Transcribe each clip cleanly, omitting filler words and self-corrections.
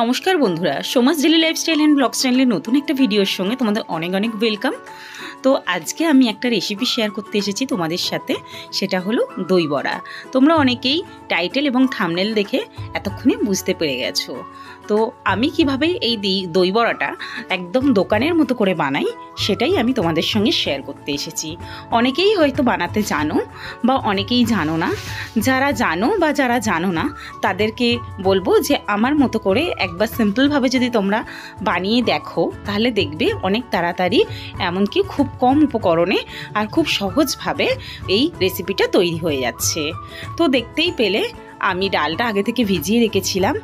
নমস্কার বন্ধুরা, Soma's daily lifestyle and blog চ্যানেলের নতুন একটা ভিডিওর সঙ্গে তোমাদের অনেক অনেক ওয়েলকাম। তো আজকে আমি একটা রেসিপি শেয়ার করতে এসেছি তোমাদের সাথে, সেটা হলো দই বড়া। তোমরা অনেকেই টাইটেল এবং থাম্বনেল দেখে এতক্ষণে বুঝতে পেরে গেছো। তো আমি কিভাবে এই দই বড়াটা একদম দোকানের মতো করে বানাই সেটাই আমি তোমাদের সঙ্গে শেয়ার করতে এসেছি। অনেকেই হয়তো বানাতে জানো বা অনেকেই জানো না। যারা জানো বা যারা জানো না তাদেরকে বলবো যে আমার মতো করে একবার সিম্পলভাবে যদি তোমরা বানিয়ে দেখো তাহলে দেখবে অনেক তাড়াতাড়ি, এমনকি খুব কম উপকরণে আর খুব সহজভাবে এই রেসিপিটা তৈরি হয়ে যাচ্ছে। তো দেখতেই পেলে আমি ডালটা আগে থেকে ভিজিয়ে রেখেছিলাম,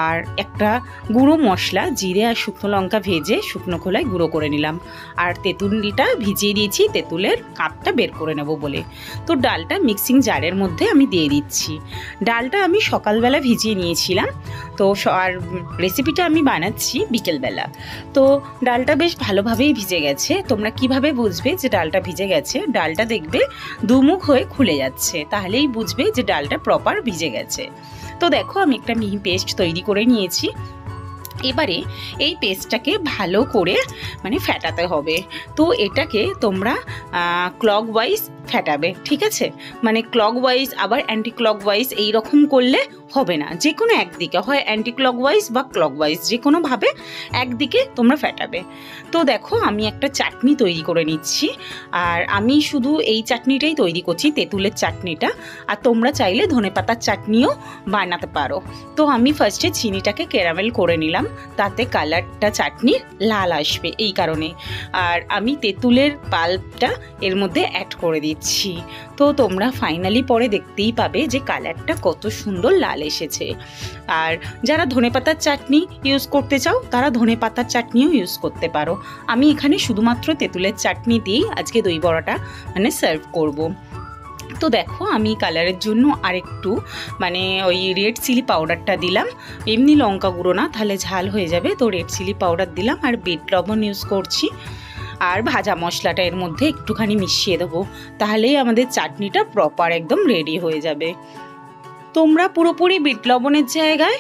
আর একটা গুঁড়ো মশলা জিরে আর শুকনো লঙ্কা ভেজে শুকনো খোলায় গুঁড়ো করে নিলাম, আর তেঁতুলটা ভিজিয়ে দিয়েছি তেঁতুলের কাপটা বের করে নেব বলে। তো ডালটা মিক্সিং জারের মধ্যে আমি দিয়ে দিচ্ছি। ডালটা আমি সকালবেলা ভিজিয়ে নিয়েছিলাম, তো আর রেসিপিটা আমি বানাচ্ছি বিকেলবেলা। তো ডালটা বেশ ভালোভাবেই ভিজে গেছে। তোমরা কিভাবে বুঝবে যে ডালটা ভিজে গেছে? ডালটা দেখবে দুমুখ হয়ে খুলে যাচ্ছে, তাহলেই বুঝবে যে ডালটা প্রপার ভিজে গেছে। তো দেখো আমি একটা মিহি পেস্ট তৈরি করে নিয়েছি। এবারে এই পেস্টটাকে ভালো করে ফেটাতে হবে। তো এটাকে তোমরা ক্লকওয়াইজ ফেটাবে, ঠিক আছে? ক্লকওয়াইজ আবার অ্যান্টি ক্লকওয়াইজ এই রকম করলে হবে না, যে কোনো একদিকে, হয় অ্যান্টি ক্লকওয়াইজ বা ক্লকওয়াইজ, যে কোনোভাবে একদিকে তোমরা ফেটাবে। তো দেখো আমি একটা চাটনি তৈরি করে নিচ্ছি, আর আমি শুধু এই চাটনিটাই তৈরি করছি, তেঁতুলের চাটনিটা। আর তোমরা চাইলে ধনেপাতার চাটনিও বানাতে পারো। তো আমি ফার্স্টে চিনিটাকে ক্যারামেল করে নিলাম, তাতে কালারটা চাটনির লাল আসবে এই কারণে। আর আমি তেঁতুলের পাল্পটা এর মধ্যে অ্যাড করে দিচ্ছি। তো তোমরা ফাইনালি পরে দেখতেই পাবে যে কালারটা কত সুন্দর লাল এসেছে। আর যারা ধনেপাতার চাটনি ইউজ করতে চাও তারা ধনেপাতার চাটনিও ইউজ করতে পারো। আমি এখানে শুধুমাত্র তেঁতুলের চাটনি দিয়েই আজকে দই বড়াটা সার্ভ করব। তো দেখো আমি কালারের জন্য আরেকটু ওই রেড চিলি পাউডারটা দিলাম। এমনি লঙ্কা গুঁড়ো না, তাহলে ঝাল হয়ে যাবে। তো রেড চিলি পাউডার দিলাম, আর বিট লবণ ইউজ করছি, আর ভাজা মশলাটা এর মধ্যে একটুখানি মিশিয়ে দেবো, তাহলেই আমাদের চাটনিটা প্রপার একদম রেডি হয়ে যাবে। তোমরা পুরোপুরি বিট লবণের জায়গায়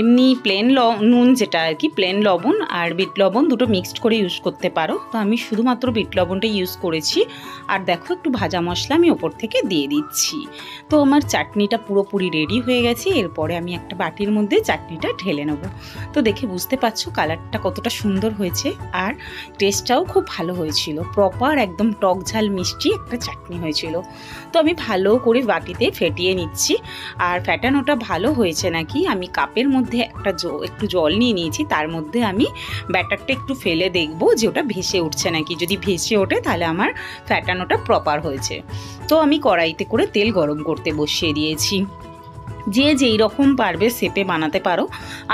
এমনি প্লেন নুন, যেটা আর কি প্লেন লবণ আর বিট লবণ দুটো মিক্সড করে ইউজ করতে পারো। তো আমি শুধুমাত্র বিট লবণটা ইউজ করেছি। আর দেখো একটু ভাজা মশলা আমি ওপর থেকে দিয়ে দিচ্ছি। তো আমার চাটনিটা পুরোপুরি রেডি হয়ে গেছে। এরপরে আমি একটা বাটির মধ্যে চাটনিটা ঢেলে নেব। তো দেখে বুঝতে পারছো কালারটা কতটা সুন্দর হয়েছে, আর টেস্টটাও খুব ভালো হয়েছিল। প্রপার একদম টক ঝাল মিষ্টি একটা চাটনি হয়েছিল। তো আমি ভালো করে বাটিতে ফেটিয়ে নিচ্ছি। আর ফ্যাটানোটা ভালো হয়েছে নাকি, আমি কাপের মধ্যে একটু জল নিয়ে নিয়েছি, তার মধ্যে আমি ব্যাটারটা একটু ফেলে দেখবো যে ওটা ভেসে উঠছে নাকি। যদি ভেসে ওঠে তাহলে আমার ফ্যাটানোটা প্রপার হয়েছে। তো আমি কড়াইতে করে তেল গরম করতে বসিয়ে দিয়েছি। যে যেই রকম পারবে শেপে বানাতে পারো।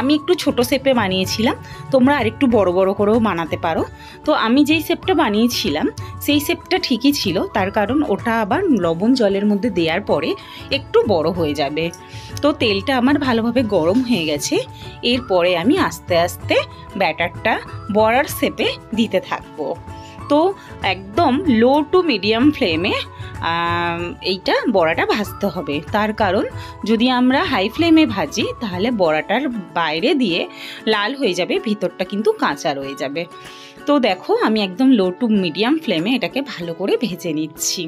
আমি একটু ছোট শেপে বানিয়েছিলাম, তোমরা আরেকটু বড় বড় করেও বানাতে পারো। তো আমি যেই শেপটা বানিয়েছিলাম সেই শেপটা ঠিকই ছিল, তার কারণ ওটা আবার লবণ জলের মধ্যে দেওয়ার পরে একটু বড় হয়ে যাবে। তো তেলটা আমার ভালোভাবে গরম হয়ে গেছে। এরপরে আমি আস্তে আস্তে ব্যাটারটা বড়ার শেপে দিতে থাকবো। তো একদম লো টু মিডিয়াম ফ্লেমে এইটা বড়াটা ভাজতে হবে। তার কারণ যদি আমরা হাই ফ্লেমে ভাজি তাহলে বড়াটার বাইরে দিয়ে লাল হয়ে যাবে, ভিতরটা কিন্তু কাঁচা রয়ে যাবে। তো দেখো আমি একদম লো টু মিডিয়াম ফ্লেমে এটাকে ভালো করে ভেজে নিচ্ছি।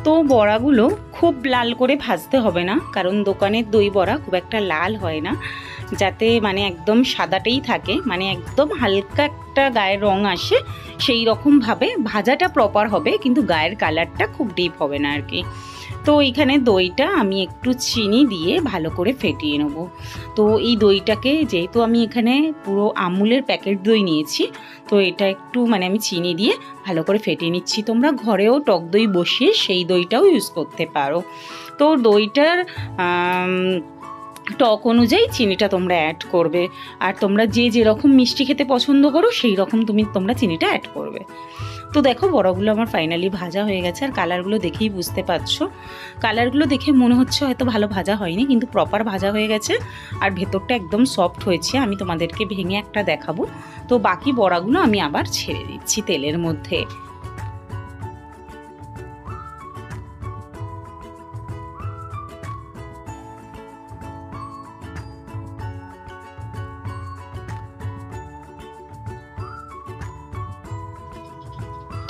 তো বড়াগুলো খুব লাল করে ভাজতে হবে না, কারণ দোকানের দই বড়া খুব একটা লাল হয় না, যাতে একদম সাদাটাই থাকে, একদম হালকা একটা গায়ের রং আসে সেই রকমভাবে ভাজাটা প্রপার হবে, কিন্তু গায়ের কালারটা খুব ডিপ হবে না আর কি। তো এইখানে দইটা আমি একটু চিনি দিয়ে ভালো করে ফেটিয়ে নেব। তো এই দইটাকে যেহেতু আমি এখানে পুরো আমুলের প্যাকেট দই নিয়েছি, তো এটা একটু আমি চিনি দিয়ে ভালো করে ফেটিয়ে নিচ্ছি। তোমরা ঘরেও টক দই বসিয়ে সেই দইটাও ইউজ করতে পারো। তো দইটার টক অনুযায়ী চিনিটা তোমরা অ্যাড করবে। আর তোমরা যে যেরকম মিষ্টি খেতে পছন্দ করো সেই রকম তোমরা চিনিটা অ্যাড করবে। তো দেখো বড়াগুলো আমার ফাইনালি ভাজা হয়ে গেছে, আর কালারগুলো দেখেই বুঝতে পারছো, কালারগুলো দেখে মনে হচ্ছে হয়তো ভালো ভাজা হয়নি, কিন্তু প্রপার ভাজা হয়ে গেছে আর ভেতরটা একদম সফট হয়েছে। আমি তোমাদেরকে ভেঙে একটা দেখাবো। তো বাকি বড়াগুলো আমি আবার ছেড়ে দিচ্ছি তেলের মধ্যে।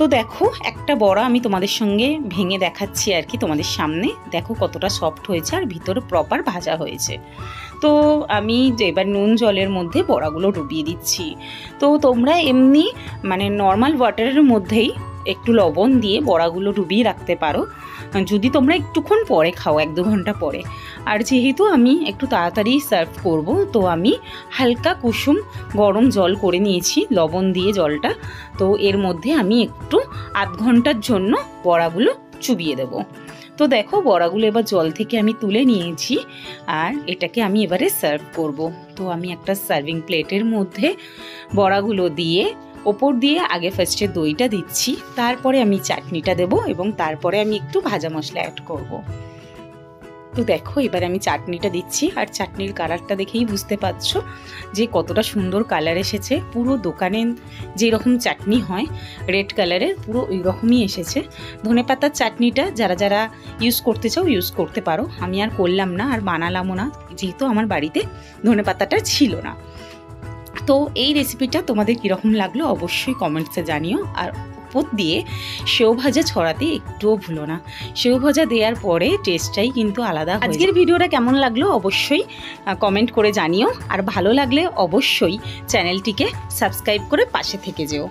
তো দেখো একটা বড়া আমি তোমাদের সঙ্গে ভেঙে দেখাচ্ছি আর কি তোমাদের সামনে। দেখো কতটা সফট হয়েছে আর ভিতরে প্রপার ভাজা হয়েছে। তো আমি এবার নুন জলের মধ্যে বড়াগুলো ডুবিয়ে দিচ্ছি। তো তোমরা এমনি মানে নর্মাল ওয়াটারের মধ্যেই একটু লবণ দিয়ে বড়াগুলো ডুবিয়ে রাখতে পারো, যদি তোমরা একটুক্ষণ পরে খাও, 1-2 ঘন্টা পরে। আর যেহেতু আমি একটু তাড়াতাড়ি সার্ভ করব, তো আমি হালকা কুসুম গরম জল করে নিয়েছি লবণ দিয়ে জলটা। তো এর মধ্যে আমি একটু আধ ঘন্টার জন্য বড়াগুলো চুবিয়ে দেব। তো দেখো বড়াগুলো এবার জল থেকে আমি তুলে নিয়েছি আর এটাকে আমি এবারে সার্ভ করব। তো আমি একটা সার্ভিং প্লেটের মধ্যে বড়াগুলো দিয়ে ওপর দিয়ে আগে ফার্স্টে দইটা দিচ্ছি, তারপরে আমি চাটনিটা দেব এবং তারপরে আমি একটু ভাজা মশলা অ্যাড করব। তো দেখো এবার আমি চাটনিটা দিচ্ছি, আর চাটনির কালারটা দেখেই বুঝতে পারছো যে কতটা সুন্দর কালার এসেছে। পুরো দোকানে যেরকম চাটনি হয় রেড কালারের, পুরো ওই রকমই এসেছে। ধনেপাতার চাটনিটা যারা যারা ইউজ করতে চাও ইউজ করতে পারো, আমি আর করলাম না আর বানালামও না, যেহেতু আমার বাড়িতে ধনেপাতাটা ছিল না। তো এই রেসিপিটা তোমাদের কীরকম লাগলো অবশ্যই কমেন্টসে জানিও। আর উপর দিয়ে সেও ভাজা ছড়াতে একটুও ভুলো না, সেও ভাজা দেওয়ার পরে টেস্টটাই কিন্তু আলাদা। আজকের ভিডিওটা কেমন লাগলো অবশ্যই কমেন্ট করে জানিও, আর ভালো লাগলে অবশ্যই চ্যানেলটিকে সাবস্ক্রাইব করে পাশে থেকে যেও।